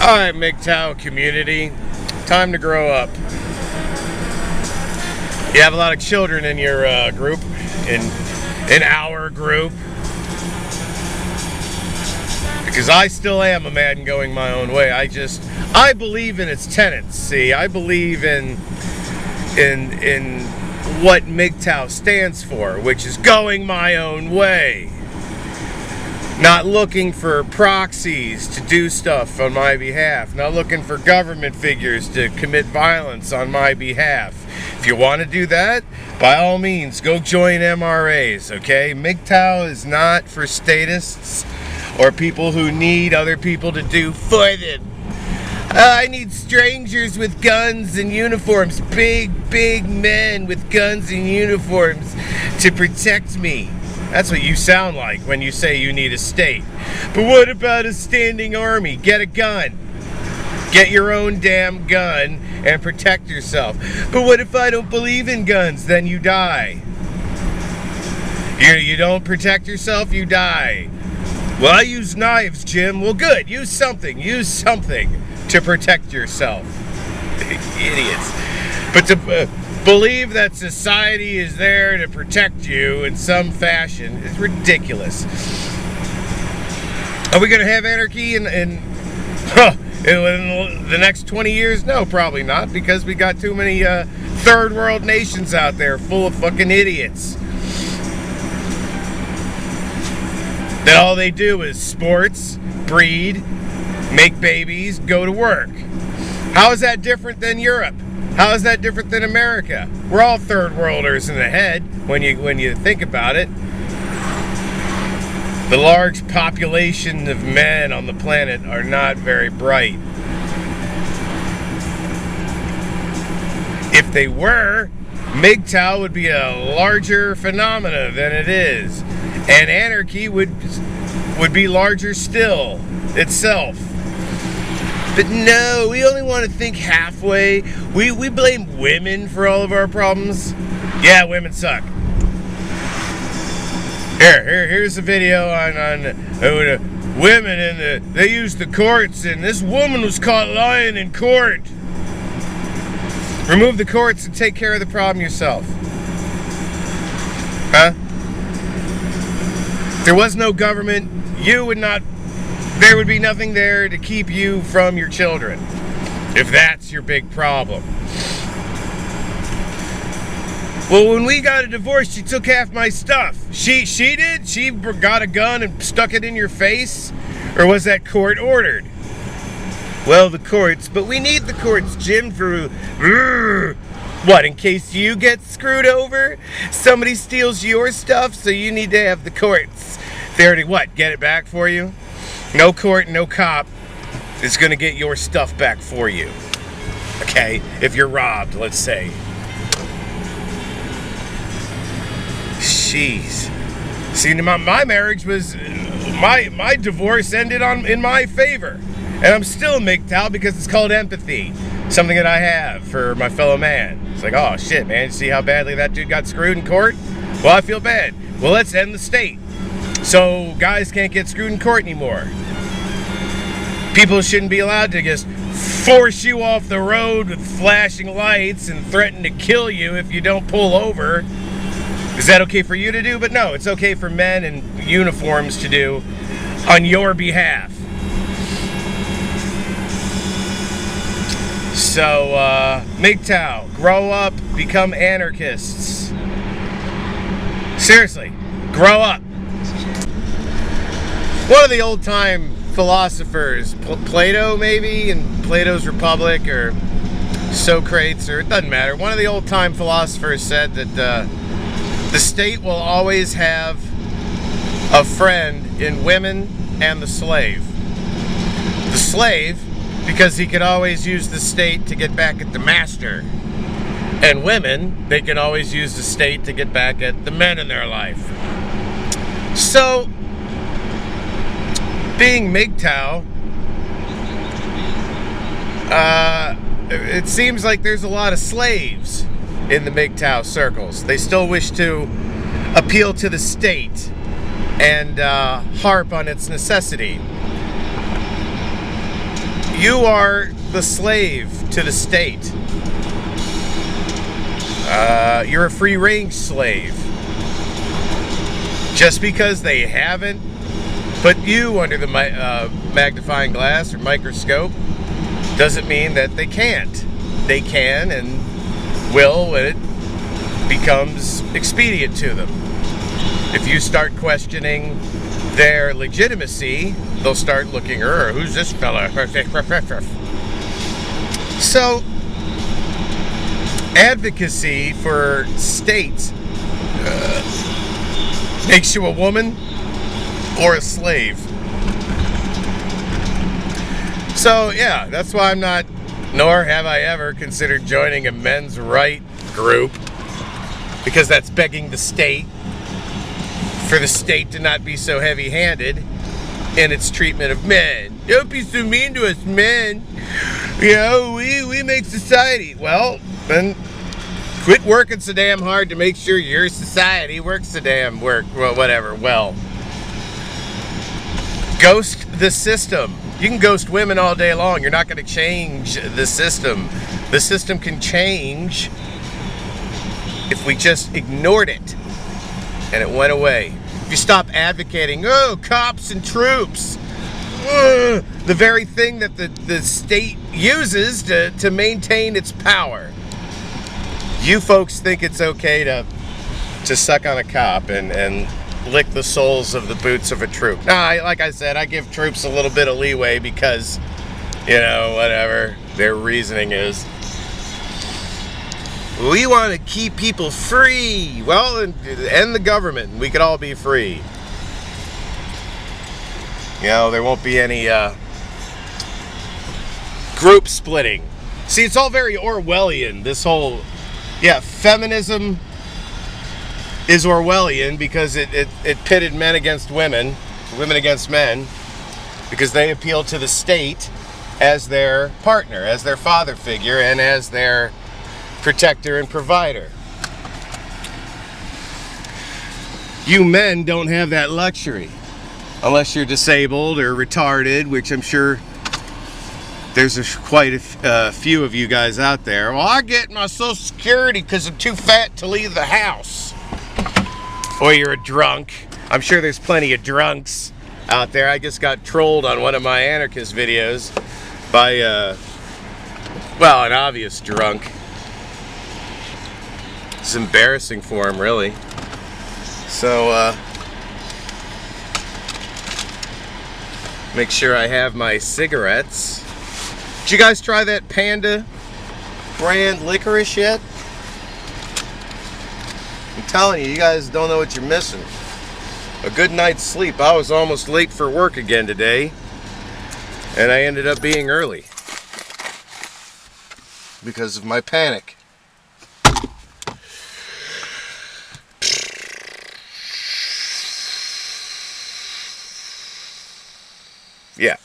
Alright, Mgtow community, time to grow up. You have a lot of children in your group, in our group. Because I still am a man going my own way. I believe in its tenets. See, I believe in what Mgtow stands for, which is going my own way. Not looking for proxies to do stuff on my behalf. Not looking for government figures to commit violence on my behalf. If you want to do that, by all means, go join MRAs, okay? Mgtow is not for statists or people who need other people to do for them. I need strangers with guns and uniforms, big men with guns and uniforms to protect me. That's what you sound like when you say you need a state. But what about a standing army? Get a gun. Get your own damn gun and protect yourself. But what if I don't believe in guns? Then you die. You don't protect yourself, you die. Well, I use knives, Jim. Well, good. Use something. Use something to protect yourself. Idiots. But to believe that society is there to protect you in some fashion is ridiculous. Are we going to have anarchy in the next 20 years? No, probably not, because we got too many third world nations out there full of fucking idiots. That all they do is sports, breed, make babies, go to work. How is that different than Europe? How is that different than America? We're all third worlders in the head when you think about it. The large population of men on the planet are not very bright. If they were, Mgtow would be a larger phenomena than it is. And anarchy would be larger still itself. But no, we only want to think halfway. We blame women for all of our problems. Yeah, women suck. Here's a video on women and they use the courts, and this woman was caught lying in court. Remove the courts and take care of the problem yourself. Huh? If there was no government, there would be nothing there to keep you from your children, if that's your big problem. Well, when we got a divorce, she took half my stuff. She did? She got a gun and stuck it in your face? Or was that court ordered? Well, the courts, but we need the courts, Jim, for... What, in case you get screwed over? Somebody steals your stuff, so you need to have the courts there to, what, get it back for you? No court, no cop is going to get your stuff back for you. Okay? If you're robbed, let's say. Jeez. See, my marriage was... My divorce ended in my favor. And I'm still Mgtow because it's called empathy. Something that I have for my fellow man. It's like, oh shit, man, you see how badly that dude got screwed in court? Well, I feel bad. Well, let's end the state. So guys can't get screwed in court anymore. People shouldn't be allowed to just force you off the road with flashing lights and threaten to kill you if you don't pull over. Is that okay for you to do? But no, it's okay for men in uniforms to do on your behalf. So, Mgtow, grow up, become anarchists. Seriously, grow up. One of the old-time philosophers, Plato maybe, in Plato's Republic, or Socrates, or it doesn't matter. One of the old-time philosophers said that the state will always have a friend in women and the slave. The slave, because he could always use the state to get back at the master. And women, they can always use the state to get back at the men in their life. So, being Mgtow, it seems like there's a lot of slaves in the Mgtow circles. They still wish to appeal to the state and harp on its necessity. You are the slave to the state. You're a free-range slave. Just because they haven't put you under the magnifying glass or microscope doesn't mean that they can't. They can and will when it becomes expedient to them. If you start questioning their legitimacy, they'll start looking, who's this fella? So, advocacy for states makes you a woman or a slave. So, yeah, that's why I'm not, nor have I ever considered joining a men's right group, because that's begging the state for the state to not be so heavy-handed in its treatment of men. Don't be so mean to us men. You know, we make society. Well, then quit working so damn hard to make sure your society works so damn well, whatever. Well, ghost the system. You can ghost women all day long. You're not going to change the system. The system can change if we just ignored it and it went away. If you stop advocating, cops and troops, the very thing that the state uses to maintain its power. You folks think it's okay to suck on a cop and lick the soles of the boots of a troop. Nah, like I said, I give troops a little bit of leeway because, you know, whatever their reasoning is. We want to keep people free. Well, and the government. We could all be free. You know, there won't be any group splitting. See, it's all very Orwellian, this whole... Yeah, feminism is Orwellian because it pitted men against women, women against men, because they appeal to the state as their partner, as their father figure, and as their protector and provider. You men don't have that luxury unless you're disabled or retarded, which I'm sure there's quite a few of you guys out there. Well, I get my Social Security because I'm too fat to leave the house. Or you're a drunk. I'm sure there's plenty of drunks out there. I just got trolled on one of my anarchist videos by, well, an obvious drunk. It's embarrassing for him, really. So, make sure I have my cigarettes. Did you guys try that Panda brand licorice yet? I'm telling you, you guys don't know what you're missing. A good night's sleep. I was almost late for work again today, and I ended up being early because of my panic. Yeah.